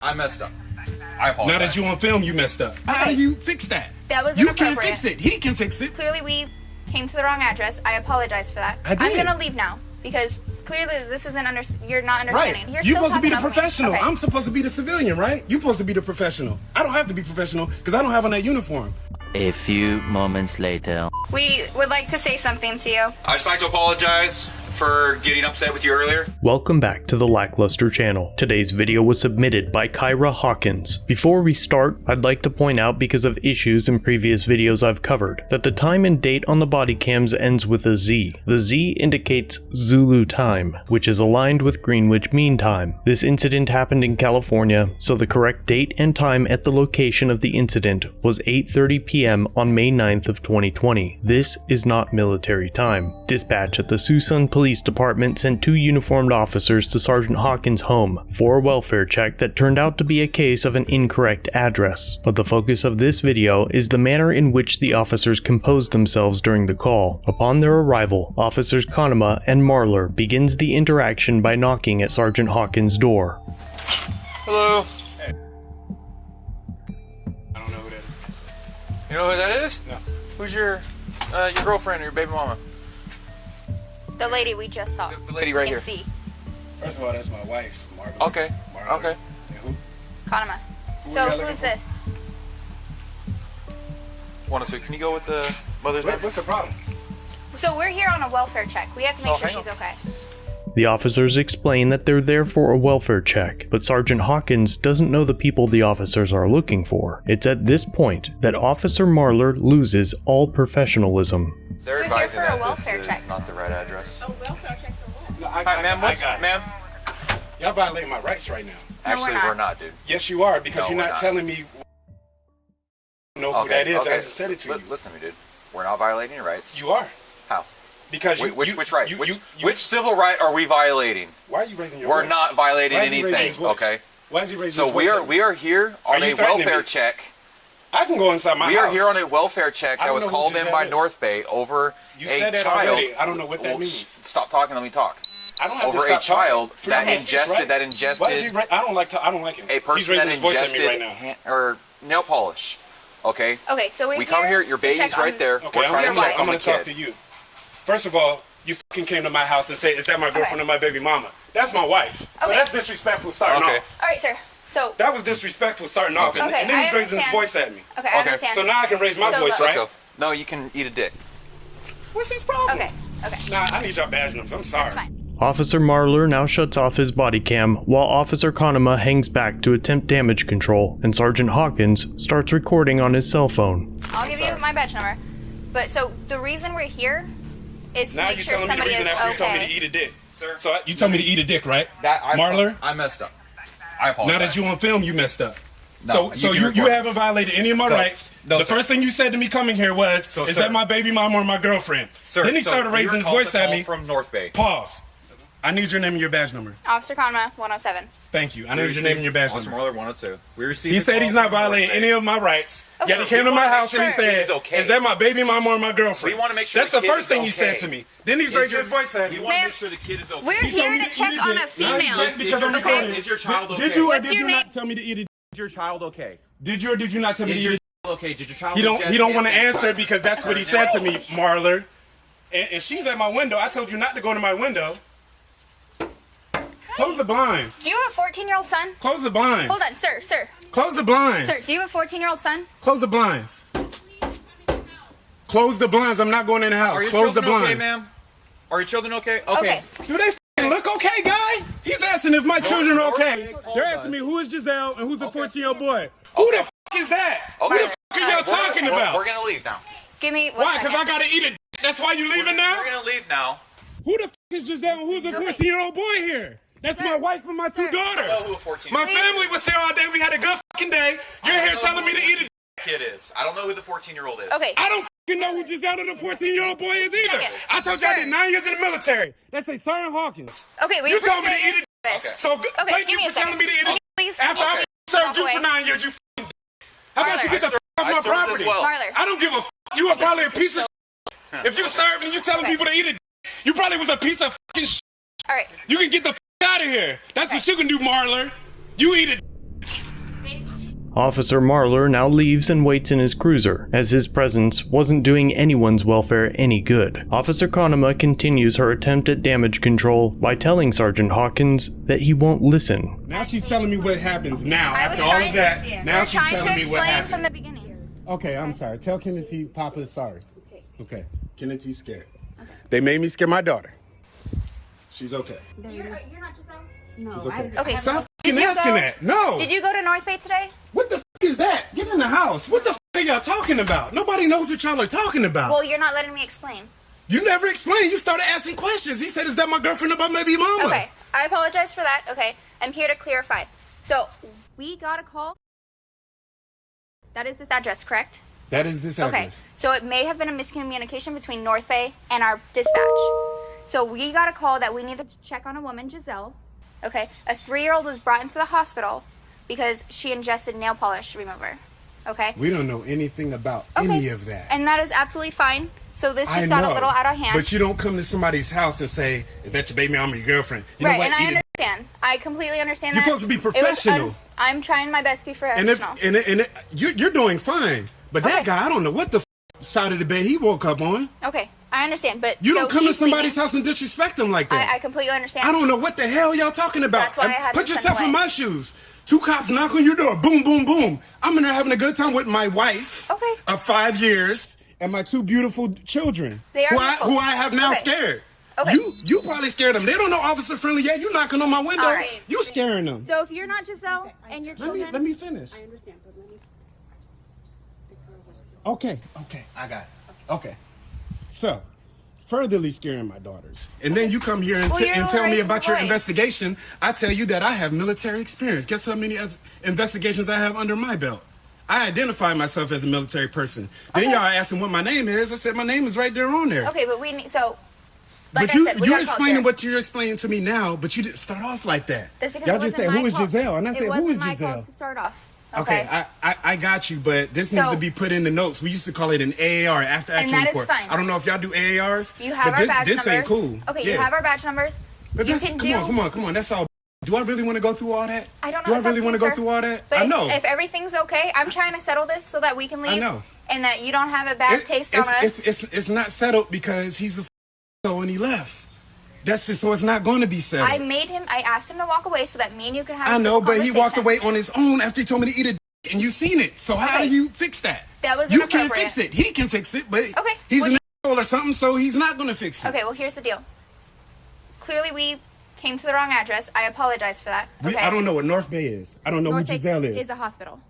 I messed up. I apologize. Now that you on film, you messed up. How do you fix that? That was You can't inappropriate. fix it. He can fix it. Clearly, we came to the wrong address. I apologize for that. I did. I'm gonna leave now because clearly this isn't you're not understanding. Right. You're You're still supposed to be the talking over me. professional. Okay. I'm supposed to be the civilian, right? You're supposed to be the professional. I don't have to be professional because I don't have on that uniform. A few moments later. We would like to say something to you. I'd just like to apologize for getting upset with you earlier. Welcome back to the Lackluster channel. Today's video was submitted by Kyra Hawkins. Before we start, I'd like to point out, because of issues in previous videos I've covered, that the time and date on the body cams ends with a Z. The Z indicates Zulu time, which is aligned with Greenwich Mean Time. This incident happened in California, so the correct date and time at the location of the incident was 8:30 p.m. on May 9th of 2020. This is not military time. Dispatch at the Suisun Police Department sent 2 uniformed officers to Sergeant Hawkins' home for a welfare check that turned out to be a case of an incorrect address. But the focus of this video is the manner in which the officers composed themselves during the call. Upon their arrival, Officers Konema and Marler begins the interaction by knocking at Sergeant Hawkins' door. Hello. Hey. I don't know who that is. You know who that is? No. Who's your girlfriend or your baby mama? The lady we just saw. The lady right here. C. First of all, that's my wife, Margaret. Okay. Margaret. Okay. And who? Konema. Who So y'all looking who's for? this? Can you go with the mother's name? What's the problem? So we're here on a welfare check. We have to make sure hang she's on. okay. The officers explain that they're there for a welfare check, but Sergeant Hawkins doesn't know the people the officers are looking for. It's at this point that Officer Marler loses all professionalism. They're We're here advising for a that welfare this check. is not the right address. Oh, welfare checks are what? No, Hi, ma'am. I got it. Ma'am? Y'all violating my rights right now. Actually, not. we're not, dude. Yes, you are, because No, you're we're not not. telling me who that is. I just said it to you. Listen to me, dude. We're not violating your rights. You are. How? Because Which right? Which civil right are we violating? Why are you raising your We're voice? not violating Why is he raising anything, his voice? okay? Why is he raising So his voice? we are here on you a threatening welfare me? check. I can go inside my house. We are here on a welfare check I that don't was know who called in Giselle by is. North Bay over You a said that child. already. I don't know what that Well, means. Stop talking. Let me talk. I don't have Over to stop a child talking. Freedom that of speech, right? that Why is ingested he I don't like him. a He's person raising that his voice at me ingested right now. or nail polish. Okay. Okay, so We come here. Your to check baby's on- right there. Okay, We're trying to check I'm on the gonna talk kid. to you. First of all, you fucking came to my house and said, "Is that my girlfriend or my baby mama?" That's my wife. So Okay. that's disrespectful starting Okay. off. All right, sir. So That was disrespectful starting off. Okay. And then I he's raising his understand. voice at me. okay, I Okay. understand. So now I can raise my So voice, look- Let's right? go. No, you can eat a dick. What's his problem? Okay. Okay. Nah, I need y'all badge numbers. I'm sorry. That's fine. Officer Marler now shuts off his body cam while Officer Konema hangs back to attempt damage control, and Sergeant Hawkins starts recording on his cell phone. I'll give you my badge number. But so the reason we're here is to Now make you're sure telling me the somebody reason is after you told me to okay. eat a dick. Sir? So you told me to eat a dick, right? Marler? I messed up. I apologize. Now that you on film, you messed up. No, so you can you record. haven't violated any of my So- rights. no, The sir. first thing you said to me coming here was, So, "Is sir. that my baby mom or my girlfriend?" Sir, Then he so started we raising were his called voice to at call me. from North Bay. Pause. I need your name and your badge number. Officer Konema, 107. Thank you. I need your name and your badge Officer number. Marler 102. We received. He a said call he's not from North violating Bay. any of my rights. Okay. Yet he came We to my wanna make house and he sure said, he's okay. "Is that my baby mom or my girlfriend?" We wanna make sure That's the the kid first is thing he said okay. to me. Then he's raising his voice at me. We want to Ma'am, make sure the kid is okay. We're He told here me to eat check a on dick. a Just female. because I'm Okay. recording. Is your child okay? Did you or What's did your you not name? tell me to eat a dick? Is your child okay? Did you or did you not tell me to Is eat a your dick? child okay? Did your child? He don't want to ingest answer because that's what he said to me, Marler. And she's at my window. I told you not to go to my window. Close the blinds. Do you have a 14-year-old son? Close the blinds. Hold on, sir. Close the blinds. Sir, do you have a 14-year-old son? Close the blinds. Close the blinds. I'm not going in the house. Are your Close the children okay, blinds. ma'am? Are your children okay? Okay. Do they f***ing look okay, guy? He's asking if my children are okay. they called They're us. asking me who is Giselle and who's the 14-year-old boy. Who the f*** is that? Okay. Who the f*** are y'all talking about? We're gonna leave now. Give me one Why? Because I gotta eat it. That's why you leaving now? We're gonna leave now. Who the f*** is Giselle and who's the 14-year-old boy here? That's my wife and my two Sir. daughters. I don't know who a 14 My family was here all day. We had a good f***ing day. You're here telling me to eat it. kid is. I don't know who the 14-year-old is. Okay. I don't f***ing know who Giselle or the 14-year-old boy is either. Second. I told you I Sir. did 9 years in the military. That's a Sergeant Hawkins. Okay, we You told me to appreciate eat it. your Okay. service. So Okay, thank give you me a for telling second. me to eat it. Please. After I served walk you away. for 9 years, you f***ing How about you get the f*** off I my served as property? well. Marler. I don't give a f***. You are probably a piece of shit. If you served and you telling Okay. people to eat it, you probably was a piece of f***ing shit. All right. You can get the f*** out of here. That's what you can do, Marler. You eat it. Officer Marler now leaves and waits in his cruiser, as his presence wasn't doing anyone's welfare any good. Officer Konema continues her attempt at damage control by telling Sergeant Hawkins that he won't listen. Now she's telling me what happens now. I was After all trying of that, to, now we're she's trying to telling me what explain from happened. the beginning. Okay, I'm sorry. Tell Kennedy Papa is sorry. Okay. Kennedy's scared. They made me scare my daughter. She's okay. You're not Giselle? No, She's okay. Okay, Stop did fucking you asking go- that. No. Did you go to North Bay today? What the f is that? Get in the house. What the f are y'all talking about? Nobody knows what y'all are talking about. Well, you're not letting me explain. You never explained. You started asking questions. He said, is that my girlfriend or my baby mama? Okay, I apologize for that. Okay, I'm here to clarify. So, we got a call. That is this address, correct? That is this Okay, address. so it may have been a miscommunication between North Bay and our dispatch. So we got a call that we needed to check on a woman, Giselle. Okay, a 3-year-old was brought into the hospital because she ingested nail polish remover. Okay? We don't know anything about Okay. any of that. And that is absolutely fine. So this I just got know, a little out of hand. But you don't come to somebody's house and say, is that your baby mama or your girlfriend? You right, know what? and I Eat it. understand. I completely understand You're that. supposed to be It was professional. I'm trying my best to be And professional. if you're doing fine. But that Okay. guy, I don't know what the side of the bed he woke up on. Okay, I understand, but You so don't come to he's somebody's leaving. house and disrespect them like that. I completely understand. I don't know what the hell y'all talking about. That's why I had Put him sent yourself in away. my shoes. 2 cops knock on your door. Boom, boom, boom. I'm in there having a good time with my wife Okay. of 5 years and my 2 beautiful children They are beautiful. who I have now Okay. scared. Okay. You probably scared them. They don't know Officer Friendly yet. You knocking on my window. All right. You scaring them. So if you're not Giselle and your children, Let me finish. I understand, but let me. Okay, I got it. Okay. So, furtherly scaring my daughters. And then you come here and, Well, you're and tell me raising about the your voice. investigation. I tell you that I have military experience. Guess how many investigations I have under my belt? I identify myself as a military person. Then Okay. y'all asking what my name is. I said my name is right there on there. okay, but we need so. Like But I said, we you're got called explaining here. what you're explaining to me now, but you didn't start off like that. That's because y'all it just wasn't said, my who is call. Giselle? And I said, it who wasn't is my call Giselle? to start off. Okay, I got you, but this needs So- to be put in the notes. We used to call it an AAR, after action that is report. fine. I don't know if y'all do AARs. You have but our badge this numbers. ain't cool. Okay, Yeah. you have our badge numbers. But you that's, can come on. That's all. Do I really want to go through all that? I don't know. Do I it's up really to want to you, go sir. through all that? But I know. If everything's okay, I'm trying to settle this so that we can leave. I know. And that you don't have a bad taste on us. It's not settled because he's a and he left. That's just, so it's not going to be settled. I asked him to walk away so that me and you can have a I know, civil but he walked conversation. away on his own after he told me to eat a dick, and you seen it. So how Okay. do you fix that? That was You can't inappropriate. fix it. He can fix it, but Okay, he's which- an asshole or something, so he's not going to fix it. Okay, well, here's the deal. Clearly, we came to the wrong address. I apologize for that. Okay. I don't know what North Bay is. I don't know North who Bay Giselle is. is a hospital.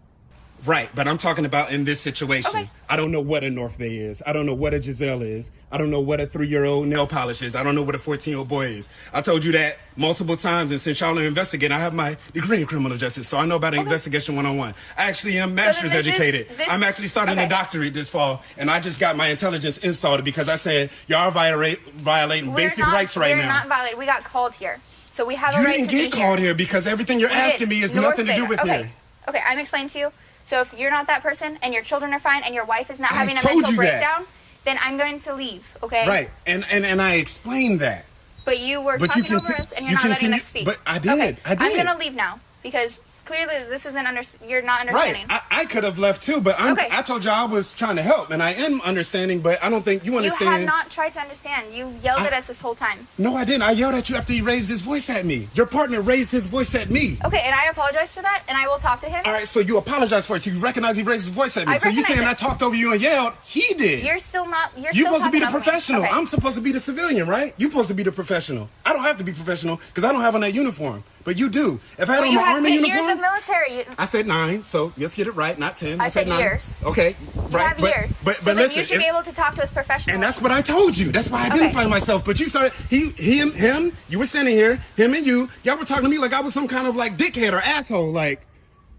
Right, but I'm talking about in this situation. Okay. I don't know what a North Bay is. I don't know what a Giselle is. I don't know what a 3-year-old nail polish is. I don't know what a 14-year-old boy is. I told you that multiple times, and since y'all are investigating, I have my degree in criminal justice, so I know about investigation 101. I actually am master's this is- educated. I'm actually starting a okay. doctorate this fall, and I just got my intelligence insulted because I said y'all are violating basic rights right we're now. not violating. We got called here. So we have a You right didn't to get be called here. here because everything you're We asking did. me is North nothing to Bay. do with okay. here. Okay, I'm explaining to you. So if you're not that person and your children are fine and your wife is not I having a told mental you that. breakdown, then I'm going to leave, okay? Right, and I explained that. But you were But you talking over conti- us and you you're not letting continue- us speak. but I did, Okay, I did. I'm going to leave now because clearly this isn't you're not understanding. Right, I could have left too, but Okay. I told you I was trying to help, and I am understanding, but I don't think you You understand. have not tried to understand. You yelled at us this whole time. No, I didn't. I yelled at you after he raised his voice at me. Your partner raised his voice at me. Okay, and I apologize for that, and I will talk to him. All right, so you apologize for it. So you recognize he raised his voice at me. I So you recognize saying it. I talked over you and yelled? He did. You're still not. You're You're still supposed to be the talking over me. professional. Okay. I'm supposed to be the civilian, right? You're supposed to be the professional. I don't have to be professional because I don't have on that uniform. But you do. If I had Well, on you my have army 10 uniform, years of military. I said 9, so let's get it right, not 10. I said 9. years. Okay, You right. have years. But so then listen, you should be able to talk to us professionally. and that's what I told you. That's why I identified myself. But you started, him, you were standing here, him and y'all were talking to me like I was some kind of like dickhead or asshole. Like,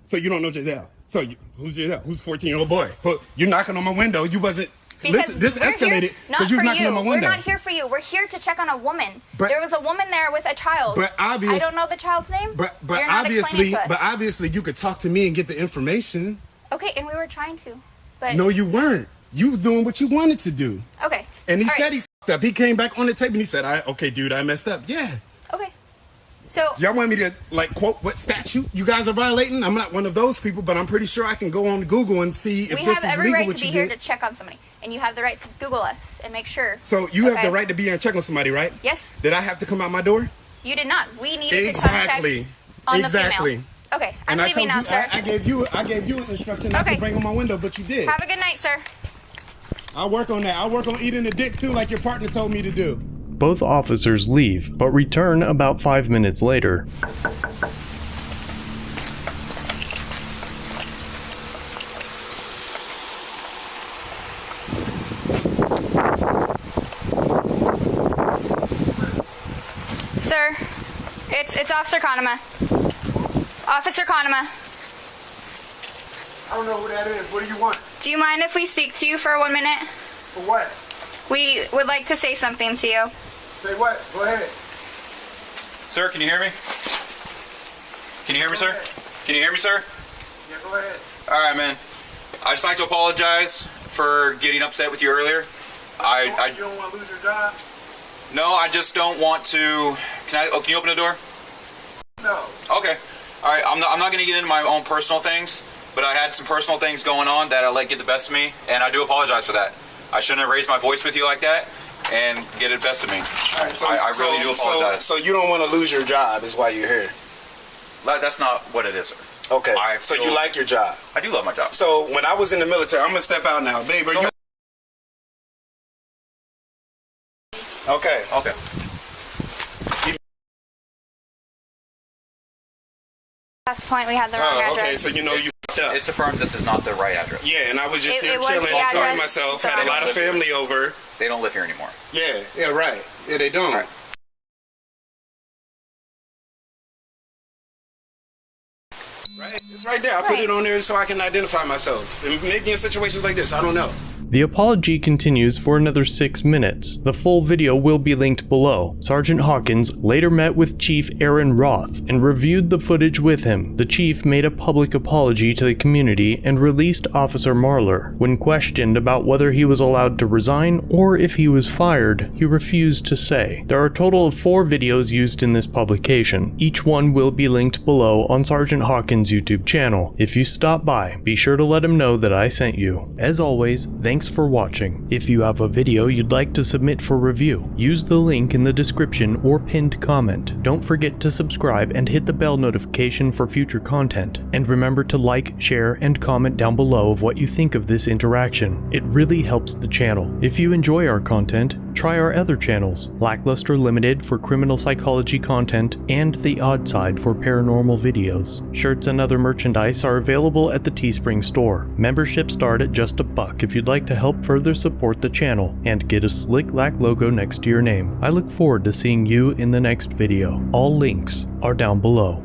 so you don't know Giselle. So who's Giselle? Who's 14-year-old boy? You're knocking on my window. You wasn't. Because Listen, this we're escalated here, not because you for was knocking you. on my We're window. not here for you. We're here to check on a woman. But- there was a woman there with a child. But I don't know the child's name. But You're not obviously, explaining to us. but obviously, you could talk to me and get the information. Okay, and we were trying to. But No, you weren't. You was doing what you wanted to do. okay. And he All said right. he f***ed up. He came back on the tape and he said, okay, dude, I messed up. Yeah. Okay. So Y'all want me to like quote what statute you guys are violating? I'm not one of those people, but I'm pretty sure I can go on Google and see if we this have is every legal right what to be you here did. to check on somebody, and you have the right to Google us and make sure. So you have Okay. the right to be here and check on somebody, right? Yes. Did I have to come out my door? You did not. We needed Exactly. to contact on the Exactly. female. Okay, I'm And I leaving told now, you, sir. I gave you an instruction not Okay. to bring on my window, but you did. Have a good night, sir. I'll work on that. I'll work on eating the dick too, like your partner told me to do. Both officers leave, but return about 5 minutes later. Sir, it's Officer Conema. Officer Conema, I don't know who that is. What do you want? do you mind if we speak to you for 1 minute? For what? We would like to say something to you. Say what? Go ahead. Sir, can you hear me? Can you hear me, sir? Can you hear me, sir? Yeah, go ahead. All right, man. I'd just like to apologize for getting upset with you earlier. I You don't want to lose your job? no, I just don't want to. Can you open the door? No. Okay. All right. I'm not going to get into my own personal things, but I had some personal things going on that I let get the best of me, and I do apologize for that. I shouldn't have raised my voice with you like that and get the best of me. All right, so, I really do apologize. So you don't want to lose your job is why you're here. That's not what it is, sir. Okay. I So feel- you like your job. I do love my job. So when I was in the military, I'm gonna step out now, babe. Are you? Okay. Okay. Last point, we had the wrong Oh, address. okay. So you know you f***ed up. It's affirmed this is not the right address. Yeah, and I was just It here was chilling, the enjoying address. myself. Sorry. Had a lot of family over. They don't live here anymore. Yeah. Yeah. Right. Yeah, they don't. Right. Right. It's right there. I put it on there so I can identify myself. And maybe in situations like this, I don't know. The apology continues for another 6 minutes. The full video will be linked below. Sergeant Hawkins later met with Chief Aaron Roth and reviewed the footage with him. The chief made a public apology to the community and released Officer Marler. When questioned about whether he was allowed to resign or if he was fired, he refused to say. There are a total of 4 videos used in this publication. Each one will be linked below on Sergeant Hawkins' YouTube channel. If you stop by, be sure to let him know that I sent you. As always, thanks for watching. If you have a video you'd like to submit for review, use the link in the description or pinned comment. Don't forget to subscribe and hit the bell notification for future content. And remember to like, share, and comment down below of what you think of this interaction. It really helps the channel. If you enjoy our content, try our other channels, Lackluster Limited for criminal psychology content, and The Odd Side for paranormal videos. Shirts and other merchandise are available at the Teespring store. Memberships start at just $1 if you'd like to help further support the channel and get a slick Lack logo next to your name. I look forward to seeing you in the next video. All links are down below.